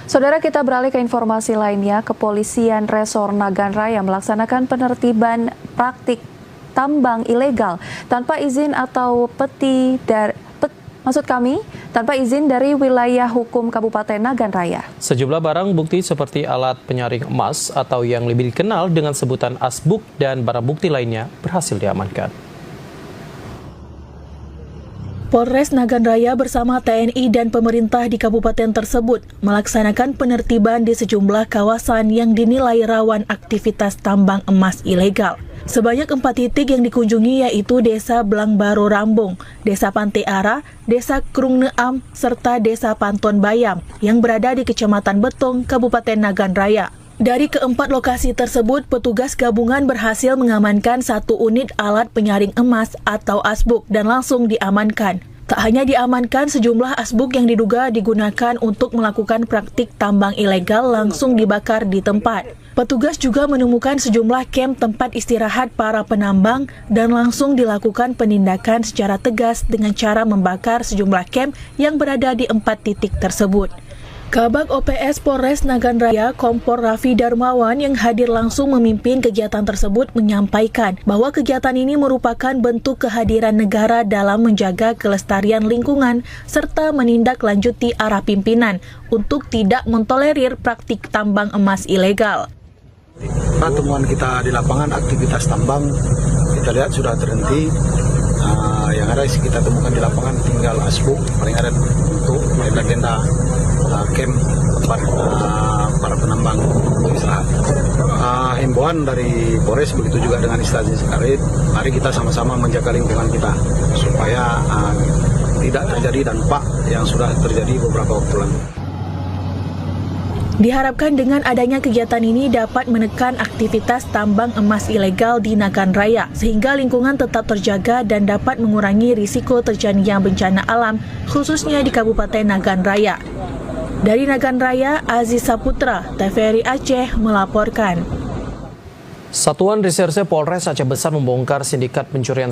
Saudara, kita beralih ke informasi lainnya. Kepolisian Resor Nagan Raya melaksanakan penertiban praktik tambang ilegal tanpa izin atau tanpa izin dari wilayah hukum Kabupaten Nagan Raya. Sejumlah barang bukti seperti alat penyaring emas atau yang lebih dikenal dengan sebutan asbuk dan barang bukti lainnya berhasil diamankan. Polres Nagan Raya bersama TNI dan pemerintah di kabupaten tersebut melaksanakan penertiban di sejumlah kawasan yang dinilai rawan aktivitas tambang emas ilegal. Sebanyak 4 titik yang dikunjungi yaitu Desa Blangbaro Rambung, Desa Pantai Ara, Desa Krung Neam, serta Desa Panton Bayam yang berada di Kecamatan Betong, Kabupaten Nagan Raya. Dari keempat lokasi tersebut, petugas gabungan berhasil mengamankan 1 unit alat penyaring emas atau asbuk dan langsung diamankan. Tak hanya diamankan, sejumlah asbuk yang diduga digunakan untuk melakukan praktik tambang ilegal langsung dibakar di tempat. Petugas juga menemukan sejumlah kamp tempat istirahat para penambang dan langsung dilakukan penindakan secara tegas dengan cara membakar sejumlah kamp yang berada di 4 titik tersebut. Kabag OPS Polres Nagan Raya Kompol Raffi Darmawan yang hadir langsung memimpin kegiatan tersebut menyampaikan bahwa kegiatan ini merupakan bentuk kehadiran negara dalam menjaga kelestarian lingkungan serta menindaklanjuti arah pimpinan untuk tidak mentolerir praktik tambang emas ilegal. Temuan kita di lapangan aktivitas tambang kita lihat sudah terhenti. Yang ada kita temukan di lapangan tinggal asbuk paling ada untuk tenda-tenda camp tempat para penambang beristirahat. Himbauan dari Polres begitu juga dengan instansi terkait, mari kita sama-sama menjaga lingkungan kita supaya tidak terjadi dampak yang sudah terjadi beberapa waktu lalu. Diharapkan dengan adanya kegiatan ini dapat menekan aktivitas tambang emas ilegal di Nagan Raya, sehingga lingkungan tetap terjaga dan dapat mengurangi risiko terjadinya bencana alam, khususnya di Kabupaten Nagan Raya. Dari Nagan Raya, Aziz Saputra, TVRI Aceh melaporkan. Satuan Reserse Polres Aceh Besar membongkar sindikat pencurian